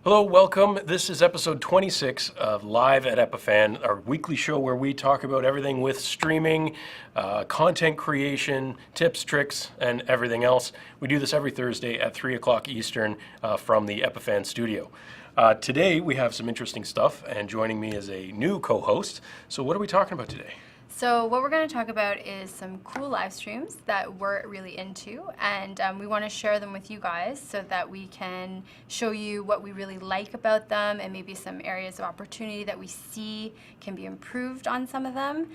Hello, welcome. This is episode 26 of Live at Epiphan, our weekly show where we talk about everything with streaming, content creation, tips, tricks, and everything else. We do this every Thursday at 3 o'clock Eastern from the Epiphan studio. Today we have some interesting stuff, and joining me is a new co-host. So what are we talking about today? So what we're going to talk about is some cool live streams that we're really into, and we want to share them with you guys so that we can show you what we really like about them and maybe some areas of opportunity that we see can be improved on some of them.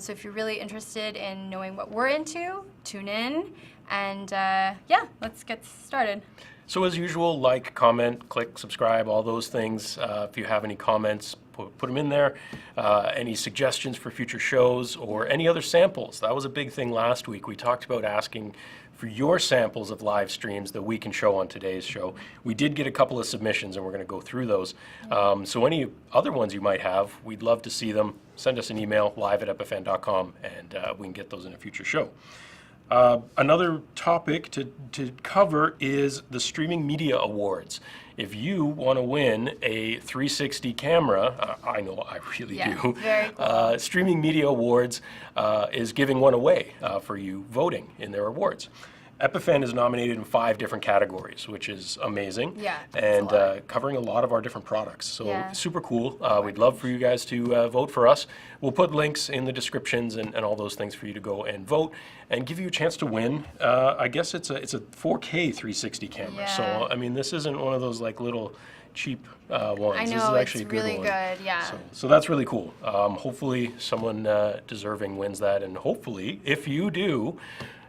So if you're really interested in knowing what we're into, tune in, and yeah, let's get started. So as usual, like, comment, click, subscribe, all those things. If you have any comments, put them in there. Any suggestions for future shows or any other samples. That was a big thing last week. We talked about asking for your samples of live streams that we can show on today's show. We did get a couple of submissions and we're going to go through those. So any other ones you might have, we'd love to see them. Send us an email, live@epiphan.com, and we can get those in a future show. Another topic to cover is the Streaming Media Awards. If you want to win a 360 camera, I know I really do. Very cool. Streaming Media Awards is giving one away for you voting in their awards. Epiphan is nominated in 5 different categories, which is amazing. Yeah, and covering a lot of our different products. So yeah. Super cool. We'd love for you guys to vote for us. We'll put links in the descriptions and all those things for you to go and vote and give you a chance to win. I guess it's a 4K 360 camera. Yeah. So I mean, this isn't one of those like little cheap ones. I know, this is actually it's a good really one. good, yeah. So that's really cool. Hopefully someone deserving wins that, and hopefully if you do,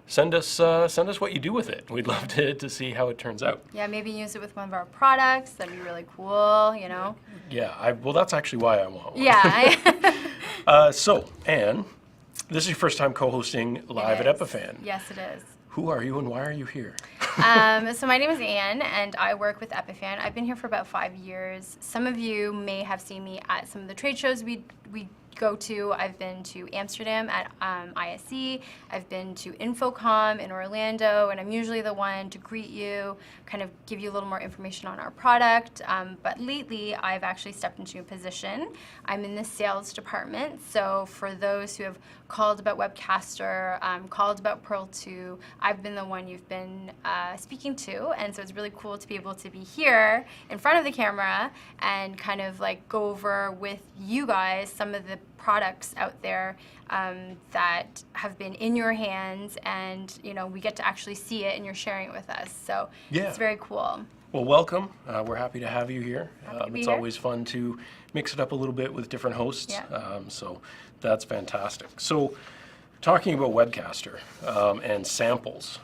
send us what you do with it. We'd love to see how it turns out. Yeah, maybe use it with one of our products. That'd be really cool, you know? Yeah, well, that's actually why I want one. Yeah. So, Anne, this is your first time co-hosting Live at Epiphan. Yes, it is. Who are you and why are you here? So my name is Anne, and I work with Epiphan. I've been here for about 5 years. Some of you may have seen me at some of the trade shows we go to. I've been to Amsterdam at ISE. I've been to Infocom in Orlando, and I'm usually the one to greet you, kind of give you a little more information on our product. But lately, I've actually stepped into a position. I'm in the sales department, so for those who have called about Webcaster, called about Pearl 2, I've been the one you've been speaking to, and so it's really cool to be able to be here in front of the camera and kind of like go over with you guys some of the products out there that have been in your hands, and you know, we get to actually see it and you're sharing it with us, so yeah. It's very cool. Well, welcome. We're happy to have you here. It's here. always fun to mix it up a little bit with different hosts, yeah. So that's fantastic. So talking about Webcaster and samples,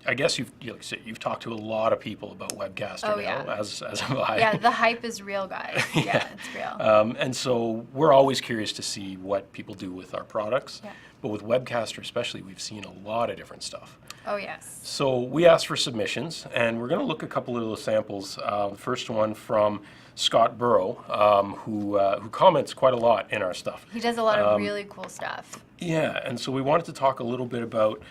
I guess you've talked to a lot of people about Webcaster now, as have I. Yeah, the hype is real, guys. Yeah, it's real. And so we're always curious to see what people do with our products. Yeah. But with Webcaster especially, we've seen a lot of different stuff. Oh, yes. So we asked for submissions, and we're going to look at a couple of those samples. The first one from Scott Burrow, who comments quite a lot in our stuff. He does a lot of really cool stuff. Yeah, and so we wanted to talk a little bit about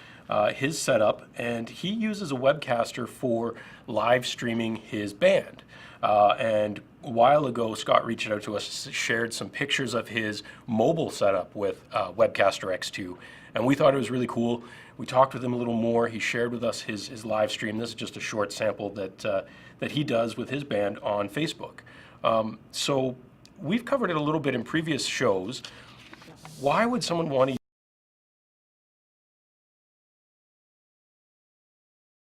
his setup, and he uses a Webcaster for live streaming his band. And a while ago, Scott reached out to us, shared some pictures of his mobile setup with Webcaster X2, and we thought it was really cool. We talked with him a little more. He shared with us his live stream. This is just a short sample that he does with his band on Facebook. So we've covered it a little bit in previous shows. Why would someone want to?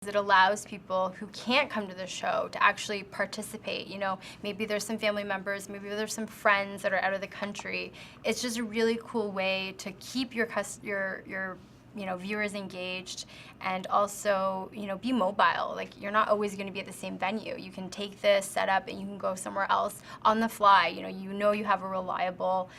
It allows people who can't come to the show to actually participate. You know, maybe there's some family members, maybe there's some friends that are out of the country. It's just a really cool way to keep your viewers engaged, and also, you know, be mobile. Like, you're not always going to be at the same venue. You can take this setup and you can go somewhere else on the fly. You know you have a reliable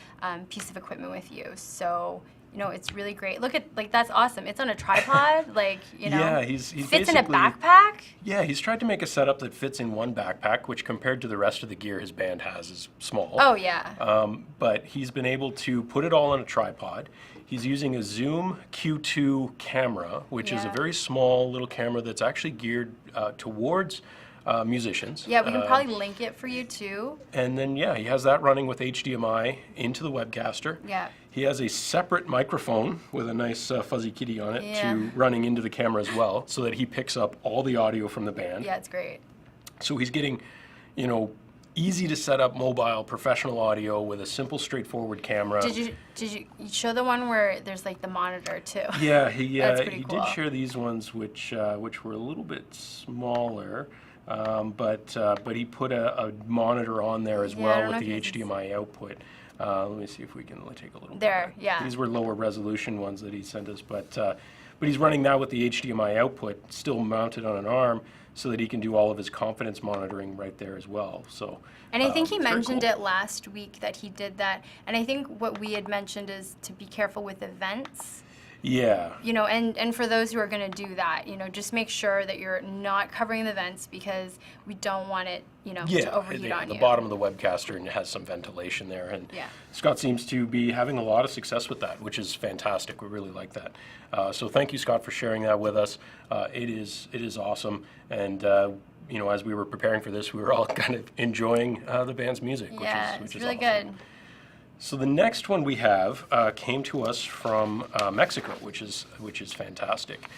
piece of equipment with you. So, you know, it's really great. Look at, like, that's awesome. It's on a tripod, like, you know. Yeah, he's fits in a backpack. Yeah, he's tried to make a setup that fits in one backpack, which compared to the rest of the gear his band has is small. Oh, yeah. But he's been able to put it all on a tripod. He's using a Zoom Q2 camera, which is a very small little camera that's actually geared towards musicians. Yeah, we can probably link it for you too. And then, yeah, he has that running with HDMI into the Webcaster. Yeah. He has a separate microphone with a nice fuzzy kitty on it Yeah. to running into the camera as well, so that he picks up all the audio from the band. Yeah, it's great. So he's getting, you know, easy to set up mobile professional audio with a simple, straightforward camera. Did you show the one where there's like the monitor too? Yeah, he That's pretty he cool. did share these ones, which were a little bit smaller, but he put a monitor on there as Yeah, I well don't with know the if you can HDMI output. Let me see if we can take a little. There, bit. yeah. These were lower resolution ones that he sent us, but he's running now with the HDMI output still mounted on an arm, so that he can do all of his confidence monitoring right there as well. So. And I think he it's very mentioned cool. it last week that he did that. And I think what we had mentioned is to be careful with events. Yeah. You know, and for those who are going to do that, you know, just make sure that you're not covering the vents because we don't want it, you know, to overheat on the you. bottom of the Webcaster has some ventilation there, and Yeah. Scott seems to be having a lot of success with that, which is fantastic. We really like that. So thank you, Scott, for sharing that with us. It is awesome, and you know, as we were preparing for this, we were all kind of enjoying the band's music, Yeah, which it's is really awesome. good. So the next one we have came to us from Mexico, which is fantastic.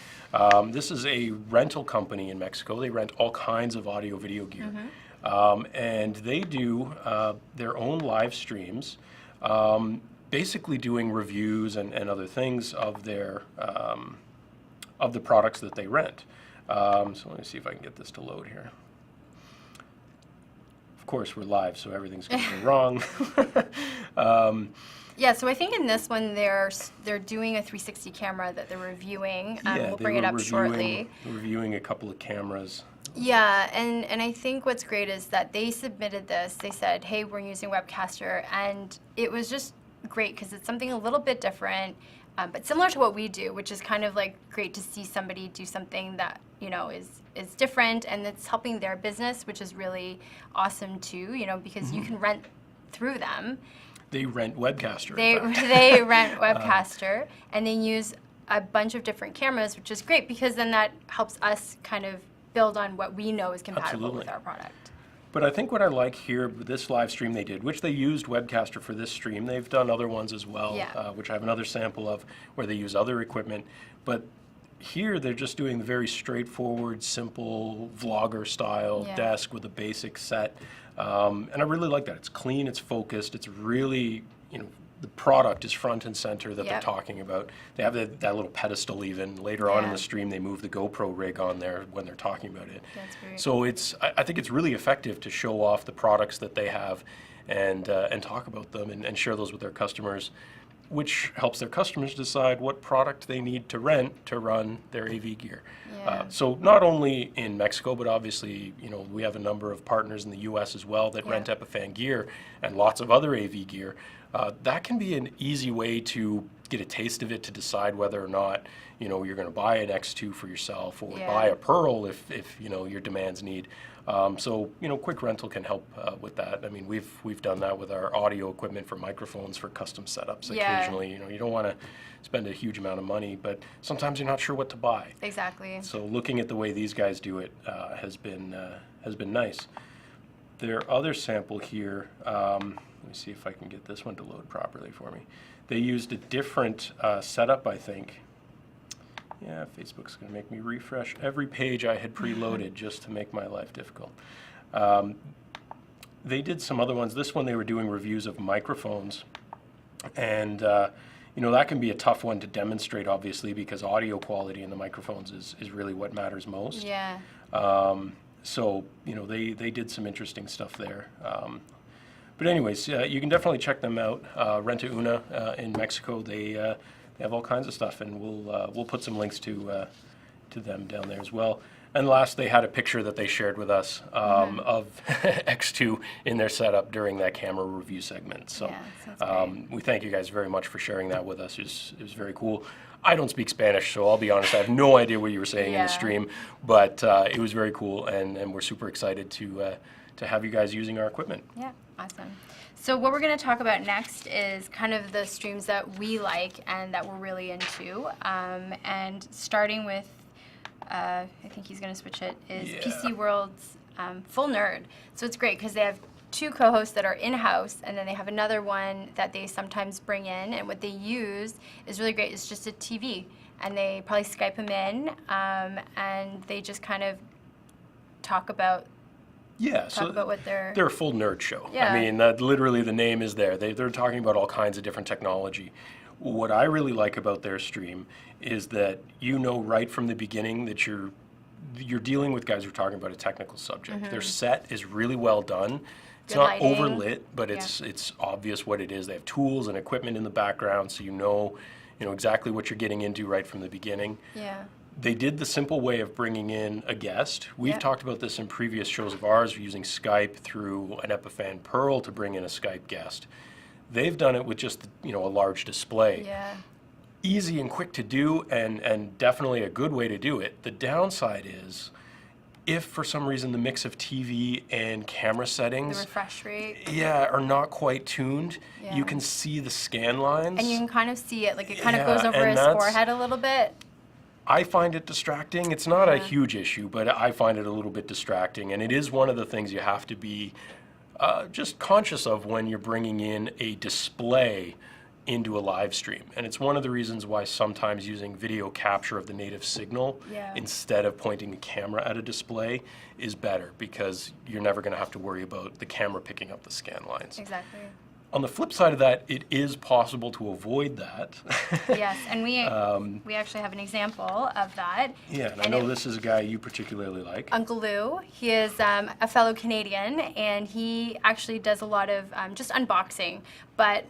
This is a rental company in Mexico. They rent all kinds of audio video gear, and they do their own live streams, basically doing reviews and other things of their of the products that they rent. So let me see if I can get this to load here. Of course, we're live, so everything's going to go wrong. Yeah, so I think in this one they're doing a 360 camera that they're reviewing. We'll they bring it were up shortly. reviewing a couple of cameras. Yeah, and I think what's great is that they submitted this. They said, hey, we're using Webcaster, and it was just great because it's something a little bit different, but similar to what we do, which is kind of like great to see somebody do something that, you know, is different and it's helping their business, which is really awesome too, you know, because you can rent through them. They rent Webcaster. They in fact. they rent Webcaster, and they use a bunch of different cameras, which is great because then that helps us kind of build on what we know is compatible Absolutely. with our product. But I think what I like here, this live stream they did, which they used Webcaster for this stream. They've done other ones as well, Yeah. which I have another sample of where they use other equipment. But here they're just doing the very straightforward, simple vlogger style Yeah. desk with a basic set. And I really like that. It's clean, it's focused, it's really, you know, the product is front and center that they're Yep. talking about. They have that little pedestal even. Later on in Yeah. the stream, they move the GoPro rig on there when they're talking about it. That's great. So I think it's really effective to show off the products that they have and talk about them and share those with their customers, which helps their customers decide what product they need to rent to run their AV gear. Yeah. So not only in Mexico, but obviously, you know, we have a number of partners in the U.S. as well that Yeah. rent Epiphan gear and lots of other AV gear. That can be an easy way to get a taste of it, to decide whether or not, you know, you're going to buy an X2 for yourself or Yeah. buy a Pearl if you know your demands need. So you know, quick rental can help with that. I mean, we've done that with our audio equipment for microphones for custom setups. Yeah. Occasionally, you know, you don't want to spend a huge amount of money, but sometimes you're not sure what to buy. Exactly. So looking at the way these guys do it has been nice. Their other sample here, let me see if I can get this one to load properly for me. They used a different setup, I think. Yeah, Facebook's going to make me refresh every page I had preloaded just to make my life difficult. They did some other ones. This one they were doing reviews of microphones, and you know, that can be a tough one to demonstrate, obviously, because audio quality in the microphones is really what matters most. Yeah. So you know, they did some interesting stuff there. But anyways, you can definitely check them out. Renta Una in Mexico, they have all kinds of stuff, and we'll put some links to them down there as well. And last, they had a picture that they shared with us of X2 in their setup during that camera review segment. So Yeah, sounds great. we thank you guys very much for sharing that with us. It was very cool. I don't speak Spanish, so I'll be honest, I have no idea what you were saying in Yeah. the stream, but it was very cool, and we're super excited to have you guys using our equipment. Yeah, awesome. So what we're going to talk about next is kind of the streams that we like and that we're really into. And starting with, I think he's going to switch it, is Yeah. PC World's full nerd. So it's great because they have 2 co-hosts that are in-house, and then they have another one that they sometimes bring in, and what they use is really great. It's just a TV, and they probably Skype them in, and they just kind of talk about what they're a full nerd show. Yeah. I mean, literally the name is there. They're talking about all kinds of different technology. What I really like about their stream is that right from the beginning that you're dealing with guys who are talking about a technical subject. Their set is really well done. It's Good not lighting. overlit, but it's obvious what it is. They have tools and equipment in the background, so you know exactly what you're getting into right from the beginning. Yeah. They did the simple way of bringing in a guest. We've talked about this in previous shows of ours, using Skype through an Epiphan Pearl to bring in a Skype guest. They've done it with just a large display. Yeah. Easy and quick to do, and definitely a good way to do it. The downside is, if for some reason the mix of TV and camera The settings refresh rate. are not quite tuned, Yeah. you can see the scan lines. And you can kind of see it, like it kind of Yeah, goes over and his that's- forehead a little bit. I find it distracting. It's not a Yeah. huge issue, but I find it a little bit distracting, and it is one of the things you have to be just conscious of when you're bringing in a display into a live stream. And it's one of the reasons why sometimes using video capture of the native signal instead of pointing the camera at a display is better, because you're never going to have to worry about the camera picking up the scan lines. Exactly. On the flip side of that, it is possible to avoid that. Yes, and we actually have an example of that. Yeah, and I know this is a guy you particularly like. Uncle Lou, he is a fellow Canadian, and he actually does a lot of just unboxing. But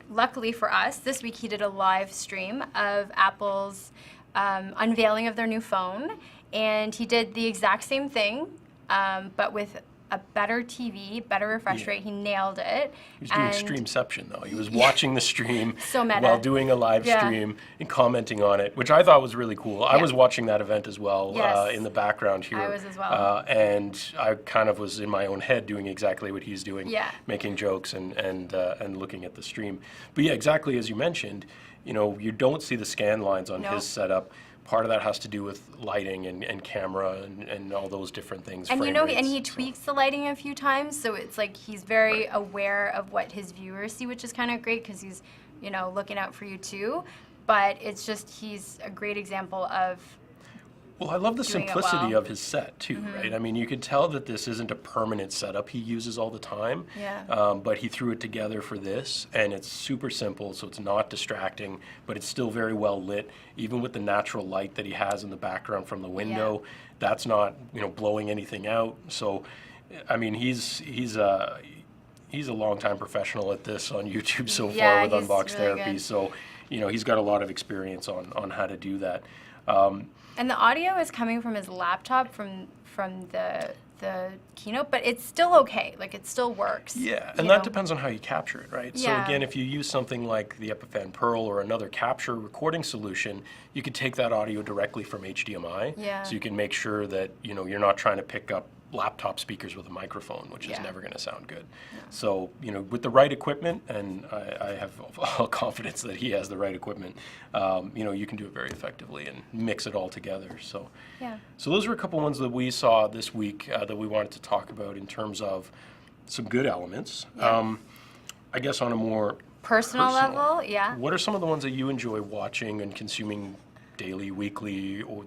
luckily for us, this week he did a live stream of Apple's unveiling of their new phone, and he did the exact same thing, but with a better TV, better refresh rate. He nailed it. He was doing streamception, though. He was watching the stream So meta. while doing a live stream and commenting on it, which I thought was really cool. I was watching that event as well in the background here. I was as well. And I kind of was in my own head doing exactly what he's doing, making jokes and looking at the stream. But yeah, exactly as you mentioned, you don't see the scan lines on his setup. Part of that has to do with lighting and camera and all those different things. And frame and rates, he tweaks the lighting a few times, so it's like he's very aware of what his viewers see, which is kind of great because he's, looking out for you too. But it's just, he's a great example of Well, I love the doing it simplicity well. of his set too, right? I mean, you could tell that this isn't a permanent setup he uses all the time, but he threw it together for this, and it's super simple, so it's not distracting, but it's still very well lit, even with the natural light that he has in the background from the window. That's not, blowing anything out. So, I mean, he's a longtime professional at this on YouTube so far with he's Unbox really Therapy. good. So, he's got a lot of experience on how to do that. And the audio is coming from his laptop from the keynote, but it's still okay. Like, it still works. Yeah, and that depends on how you capture it, right? So Yeah. again, if you use something like the Epiphan Pearl or another capture recording solution, you could take that audio directly from HDMI. Yeah. So you can make sure that, you're not trying to pick up laptop speakers with a microphone, which is Yeah. never going to sound good. So, with the right equipment, and I have all confidence that he has the right equipment, you can do it very effectively and mix it all together. So, so those were a couple ones that we saw this week that we wanted to talk about in terms of some good elements. I guess on a more Personal level, what are some of the ones that you enjoy watching and consuming daily, weekly, or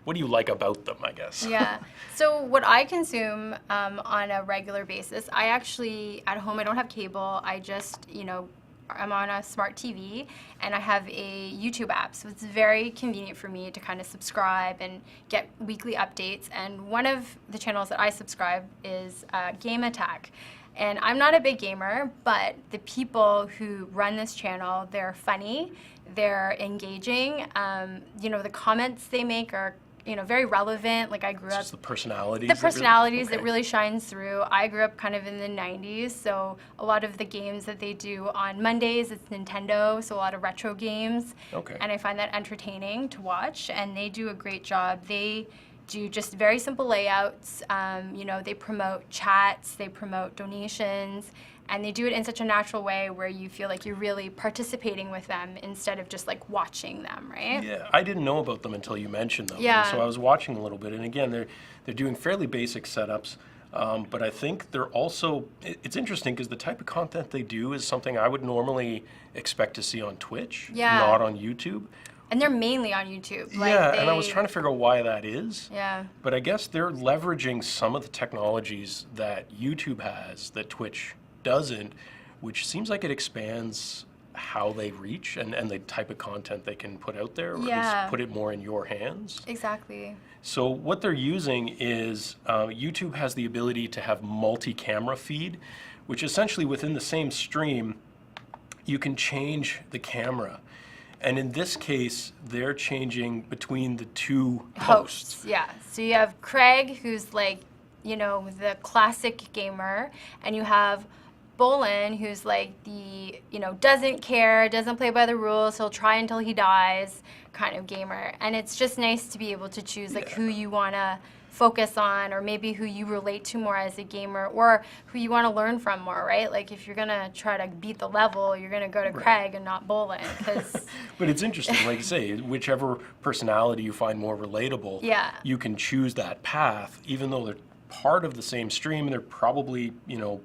what do you like about them, I guess? Yeah. So what I consume on a regular basis, I actually, at home, I don't have cable. I just, I'm on a smart TV, and I have a YouTube app. So it's very convenient for me to kind of subscribe and get weekly updates. And one of the channels that I subscribe is Game Attack. And I'm not a big gamer, but the people who run this channel, they're funny, they're engaging. The comments they make are very relevant. Like, I grew up. Just the personalities. That really shines through. I grew up kind of in the 90s, so a lot of the games that they do on Mondays, it's Nintendo, so a lot of retro games. Okay. And I find that entertaining to watch, and they do a great job. They do just very simple layouts. They promote chats, they promote donations, and they do it in such a natural way where you feel like you're really participating with them instead of just like watching them, right? Yeah, I didn't know about them until you mentioned them. Yeah. And so I was watching a little bit, and again, they're doing fairly basic setups. But I think they're also, it's interesting because the type of content they do is something I would normally expect to see on Twitch, Yeah. not on YouTube. And they're mainly on YouTube. Like Yeah, and I was trying to figure out why that is. Yeah. But I guess they're leveraging some of the technologies that YouTube has that Twitch doesn't, which seems like it expands how they reach and the type of content they can put out there, or Yeah. just put it more in your hands. Exactly. So what they're using is YouTube has the ability to have multi-camera feed, which essentially within the same stream, you can change the camera. And in this case, they're changing between the two hosts. Yeah. So you have Craig, who's like, you know, the classic gamer, and you have Bolin, who's like the, you know, doesn't care, doesn't play by the rules, he'll try until he dies kind of gamer. And it's just nice to be able to choose like who you want to focus on, or maybe who you relate to more as a gamer, or who you want to learn from more, right? Like if you're going to try to beat the level, you're going to go to Craig and not Bolin. But it's interesting, like you say, whichever personality you find more relatable, Yeah. you can choose that path, even though they're part of the same stream, and they're probably, you know,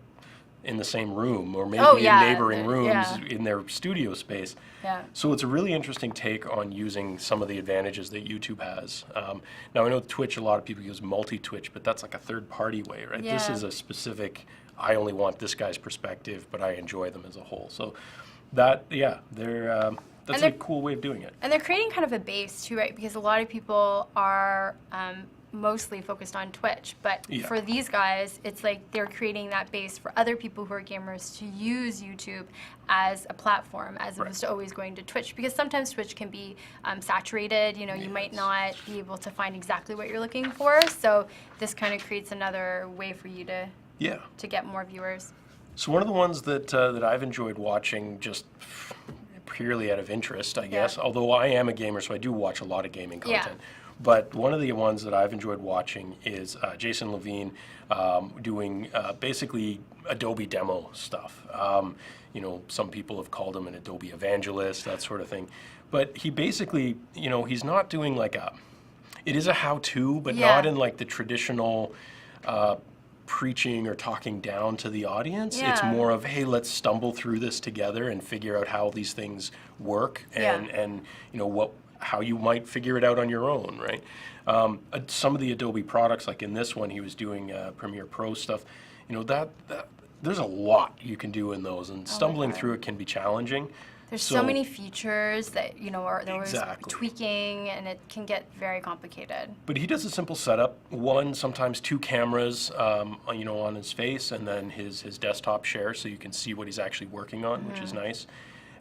in the same room, or maybe in neighboring rooms in their studio space. Yeah. So it's a really interesting take on using some of the advantages that YouTube has. Now I know Twitch, a lot of people use multi-Twitch, but that's like a third-party way, right? This Yeah. is a specific, I only want this guy's perspective, but I enjoy them as a whole. So that, yeah, that's a cool way of doing it. And they're creating kind of a base too, right? Because a lot of people are mostly focused on Twitch, but for these guys, it's like they're creating that base for other people who are gamers to use YouTube as a platform, as opposed to always going to Twitch, because sometimes Twitch can be saturated. You know, you might not be able to find exactly what you're looking for. So this kind of creates another way for you to get more viewers. So one of the ones that that I've enjoyed watching, just purely out of interest, I guess, although I am a gamer, so I do watch a lot of gaming content. But one of the ones that I've enjoyed watching is Jason Levine doing basically Adobe demo stuff. You know, some people have called him an Adobe evangelist, that sort of thing. But he basically, you know, he's not doing like it is a how-to, but not in like the traditional preaching or talking down to the audience. It's more of, hey, let's stumble through this together and figure out how these things work, and you know how you might figure it out on your own, right? Some of the Adobe products, like in this one, he was doing Premiere Pro stuff. You know, that there's a lot you can do in those, and stumbling through it can be challenging. There's so many features that, you know, are always Exactly. tweaking, and it can get very complicated. But he does a simple setup, one, sometimes two cameras, you know, on his face, and then his desktop share, so you can see what he's actually working on, which is nice.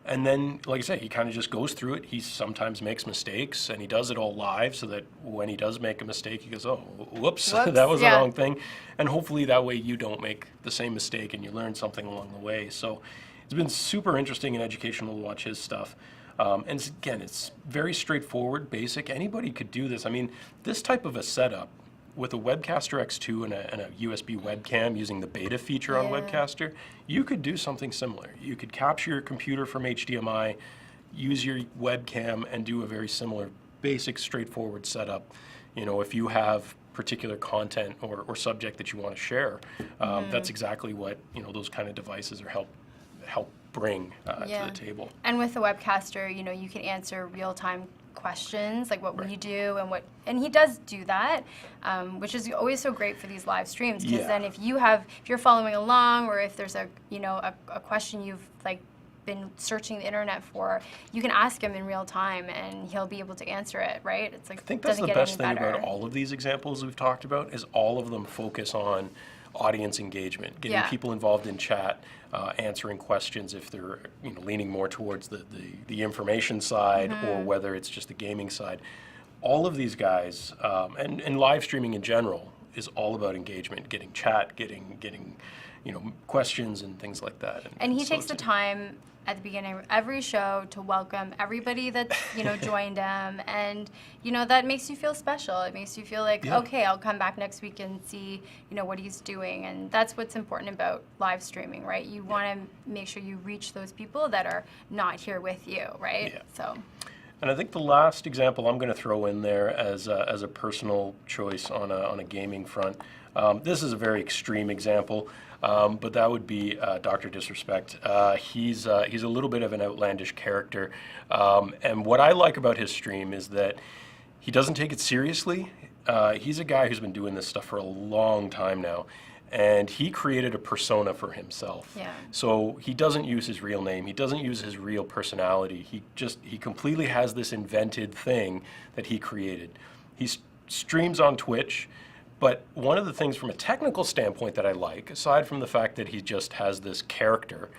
And then, like I say, he kind of just goes through it. He sometimes makes mistakes, and he does it all live, so that when he does make a mistake, he goes, oh, whoops, that was the wrong thing. And hopefully that way you don't make the same mistake and you learn something along the way. So it's been super interesting and educational to watch his stuff. And again, it's very straightforward, basic. Anybody could do this. I mean, this type of a setup with a Webcaster X2 and a USB webcam using the beta feature on Webcaster, you could do something similar. You could capture your computer from HDMI, use your webcam, and do a very similar, basic, straightforward setup. You know, if you have particular content or subject that you want to share, that's exactly what, you know, those kind of devices are help bring to the table. And with the Webcaster, you know, you can answer real-time questions, like what we do, and he does do that, which is always so great for these live streams, because then if you're following along, or if there's a question you've like been searching the internet for, you can ask him in real time and he'll be able to answer it, right? It's like, I think that's the best thing about all of these examples we've talked about, is all of them focus on audience engagement, getting people involved in chat, answering questions if they're, you know, leaning more towards the information side, or whether it's just the gaming side. All of these guys, and live streaming in general, is all about engagement, getting chat, getting you know, questions and things like that. And he so takes the time at the beginning of every show to welcome everybody that's, joined him. And, that makes you feel special. It makes you feel like, okay, I'll come back next week and see, what he's doing. And that's what's important about live streaming, right? You want to make sure you reach those people that are not here with you, right? Yeah. So. And I think the last example I'm going to throw in there as a personal choice on a gaming front, this is a very extreme example, but that would be Dr. Disrespect. He's a little bit of an outlandish character, and what I like about his stream is that he doesn't take it seriously. He's a guy who's been doing this stuff for a long time now. And he created a persona for himself. Yeah. So he doesn't use his real name. He doesn't use his real personality. He completely has this invented thing that he created. He streams on Twitch, but one of the things from a technical standpoint that I like, aside from the fact that he just has this character,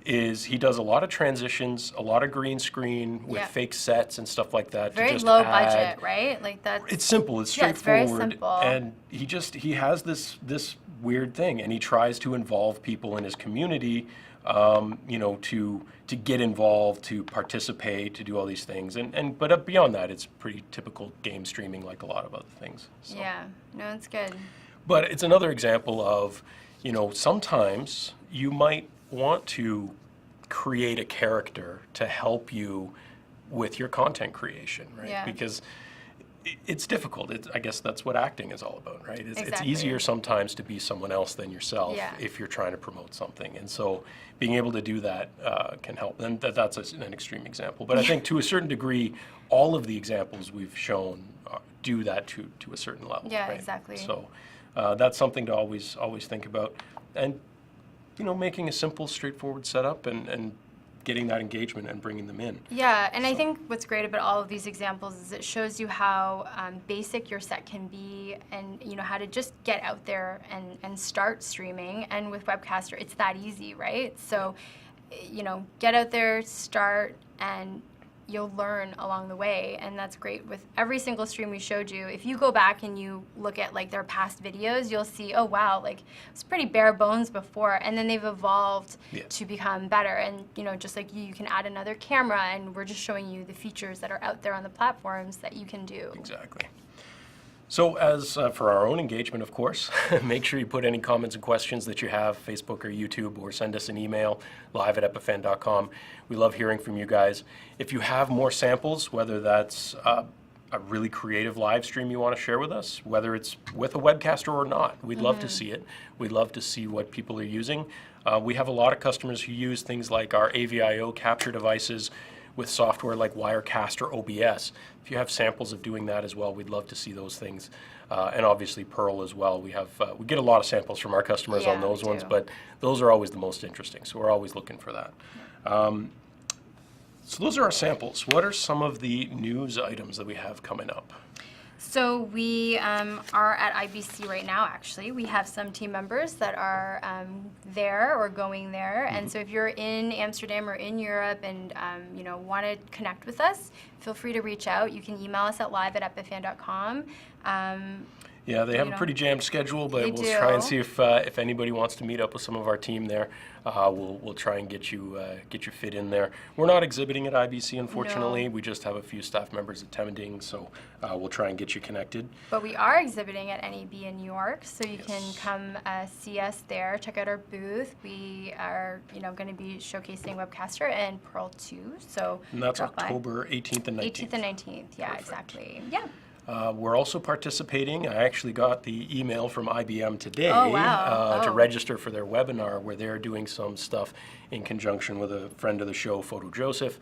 is he does a lot of transitions, a lot of green screen with fake sets and stuff like that. Very to just low add, budget, right? Like that's. It's simple. It's Yeah, it's straightforward. very simple. And he has this weird thing, and he tries to involve people in his community, to get involved, to participate, to do all these things. But beyond that, it's pretty typical game streaming, like a lot of other things. So. Yeah. No, it's good. But it's another example of, sometimes you might want to create a character to help you with your content creation, right? Yeah. Because it's difficult. I guess that's what acting is all about, right? It's Exactly. easier sometimes to be someone else than yourself if you're trying to promote something. And so being able to do that can help. And that's an extreme example. But I think to a certain degree, all of the examples we've shown do that to a certain level. Yeah, right? exactly. So that's something to always think about. And making a simple, straightforward setup and getting that engagement and bringing them in. Yeah, and I think what's great about all of these examples is it shows you how basic your set can be, and how to just get out there and start streaming. And with Webcaster, it's that easy, right? So, get out there, start, and you'll learn along the way. And that's great with every single stream we showed you. If you go back and you look at like their past videos, you'll see, oh wow, like it's pretty bare bones before, and then they've evolved to become better. And just like you can add another camera, and we're just showing you the features that are out there on the platforms that you can do. Exactly. So as for our own engagement, of course, make sure you put any comments and questions that you have, Facebook or YouTube, or send us an email, live@epiphan.com. We love hearing from you guys. If you have more samples, whether that's a really creative live stream you want to share with us, whether it's with a webcaster or not, we'd love to see it. We'd love to see what people are using. We have a lot of customers who use things like our AVIO capture devices with software like Wirecast or OBS. If you have samples of doing that as well, we'd love to see those things. And obviously Pearl as well. We get a lot of samples from our customers on those ones, but those are always the most interesting. So we're always looking for that. So those are our samples. What are some of the news items that we have coming up? So we are at IBC right now, actually. We have some team members that are there or going there. And so if you're in Amsterdam or in Europe and want to connect with us, feel free to reach out. You can email us at live@epiphan.com. Yeah, they have a pretty jammed schedule, but we'll try and see if anybody wants to meet up with some of our team there. We'll try and get you fit in there. We're not exhibiting at IBC, unfortunately. No. We just have a few staff members attending, so we'll try and get you connected. But we are exhibiting at NAB in New York, so you can come see us there. Check out our booth. We are, going to be showcasing Webcaster and Pearl 2. So And that's drop by. October 18th and 19th. 18th and 19th. Yeah, Perfect. exactly. Yeah. We're also participating. I actually got the email from IBM today Oh. to register for their webinar, where they're doing some stuff in conjunction with a friend of the show, Photo Joseph,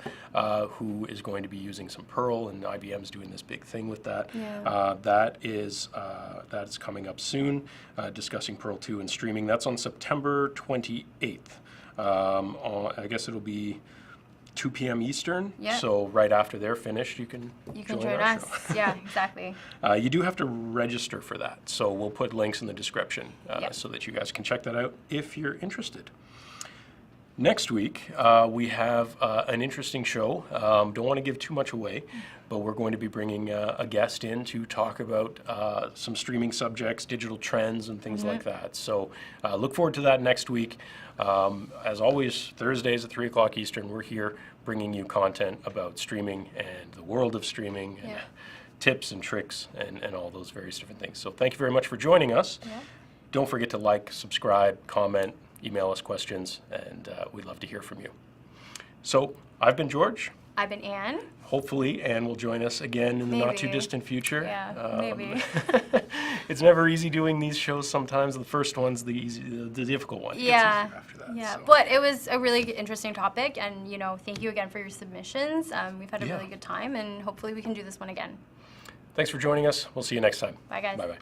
who is going to be using some Pearl, and IBM's doing this big thing with that. Yeah. That is coming up soon, discussing Pearl 2 and streaming. That's on September 28th. I guess it'll be 2 p.m. Eastern, so right after they're finished, you can join our us. show. Yeah, exactly. You do have to register for that, so we'll put links in the description so that you guys can check that out if you're interested. Next week, we have an interesting show. Don't want to give too much away, but we're going to be bringing a guest in to talk about some streaming subjects, digital trends, and things like that. So look forward to that next week. As always, Thursdays at 3 o'clock Eastern, we're here bringing you content about streaming and the world of streaming and tips and tricks and all those various different things. So thank you very much for joining us. Don't forget to like, subscribe, comment, email us questions, and we'd love to hear from you. So I've been George. I've been Anne. Hopefully Anne will join us again in the not too distant future. Yeah, maybe. It's never easy doing these shows sometimes. The first one's the difficult one. It gets easier after that, Yeah, so. but it was a really interesting topic, and thank you again for your submissions. We've had a really good time, and hopefully we can do this one again. Thanks for joining us. We'll see you next time. Bye, guys. Bye-bye.